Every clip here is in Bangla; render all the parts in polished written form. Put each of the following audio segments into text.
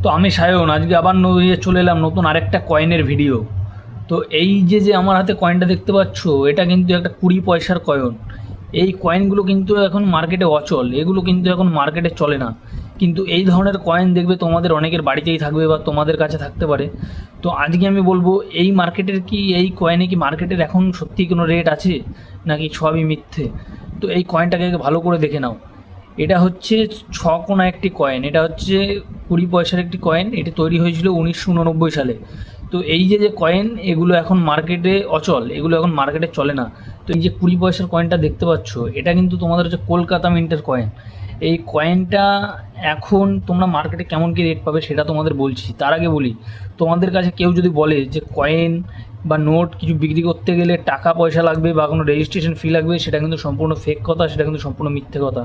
তো আমি সায়ন আজকে আবার নিয়ে চলে এলাম নতুন আরেকটা কয়েনের ভিডিও। তো এই যে আমার হাতে কয়েনটা দেখতে পাচ্ছ, এটা কিন্তু একটা 20 পয়সার কয়েন। এই কয়েনগুলো কিন্তু এখন মার্কেটে অচল, এগুলো কিন্তু এখন মার্কেটে চলে না। কিন্তু এই ধরনের কয়েন দেখবে তোমাদের অনেকের বাড়িতেই থাকবে বা তোমাদের কাছে থাকতে পারে। তো আজকে আমি বলবো এই মার্কেটের কি, এই কয়েনে কি মার্কেটের এখন সত্যি কোনো রেট আছে নাকি সবই মিথ্যে। তো এই কয়েনটাকে আগে ভালো করে দেখে নাও। এটা হচ্ছে 6 কোনা একটি কয়েন, এটা হচ্ছে 20 পয়সার একটি কয়েন। এটি তৈরি হয়েছিল 1989 সালে। তো এই যে কয়েন, এগুলো এখন মার্কেটে অচল, এগুলো এখন মার্কেটে চলে না। তো এই যে 20 পয়সার কয়েনটা দেখতে পাচ্ছ, এটা কিন্তু তোমাদের হচ্ছে কলকাতা মিন্টের কয়েন। এই কয়েনটা এখন তোমরা মার্কেটে কেমন কী রেট পাবে সেটা তোমাদের বলছি। তার আগে বলি, তোমাদের কাছে কেউ যদি বলে যে কয়েন বা নোট কিছু বিক্রি করতে গেলে টাকা পয়সা লাগবে বা কোনো রেজিস্ট্রেশন ফি লাগবে, সেটা কিন্তু সম্পূর্ণ ফেক কথা, সেটা কিন্তু সম্পূর্ণ মিথ্যে কথা।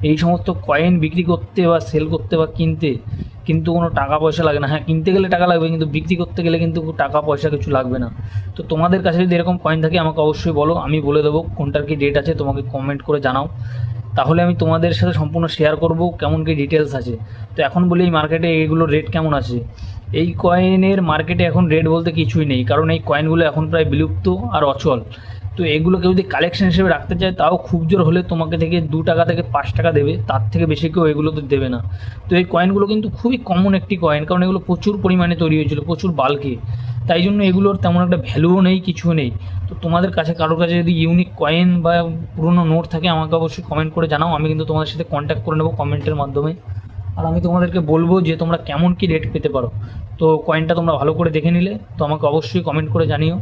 এই সমস্ত কয়েন বিক্রি করতে বা সেল করতে বা কিনতে কিন্তু কোনো টাকা পয়সা লাগে না। হ্যাঁ, কিনতে গেলে টাকা লাগবে, কিন্তু বিক্রি করতে গেলে কিন্তু টাকা পয়সা কিছু লাগবে না। তো তোমাদের কাছে যদি এরকম কয়েন থাকে আমাকে অবশ্যই বলো, আমি বলে দেবো কোনটার কী রেট আছে, তোমাকে কমেন্ট করে জানাও। তাহলে আমি তোমাদের সাথে সম্পূর্ণ শেয়ার করব কেমন কী ডিটেলস আছে। তো এখন বলি এই মার্কেটে এইগুলোর রেট কেমন আছে। এই কয়েনের মার্কেটে এখন রেট বলতে কিছুই নেই, কারণ এই কয়েনগুলো এখন প্রায় বিলুপ্ত আর অচল। তো এগুলোকে যদি কালেকশন হিসেবে রাখতে চায়, তাও খুব জোর হলে তোমাকে থেকে 2 টাকা থেকে 5 টাকা দেবে, তার থেকে বেশি কেউ এগুলো তো দেবে না। তো এই কয়েনগুলো কিন্তু খুবই কমন একটি কয়েন, কারণ এগুলো প্রচুর পরিমাণে তৈরি হয়েছিল, প্রচুর বাল্কে। তাই জন্য এগুলোর তেমন একটা ভ্যালুও নেই, কিছুও নেই। তো তোমাদের কাছে কারোর কাছে যদি ইউনিক কয়েন বা পুরনো নোট থাকে আমাকে অবশ্যই কমেন্ট করে জানাও, আমি কিন্তু তোমাদের সাথে কন্ট্যাক্ট করে নেবো কমেন্টের মাধ্যমে। আর আমি তোমাদেরকে বলবো যে তোমরা কেমন কী রেট পেতে পারো। তো কয়েনটা তোমরা ভালো করে দেখে নিলে তো আমাকে অবশ্যই কমেন্ট করে জানিও।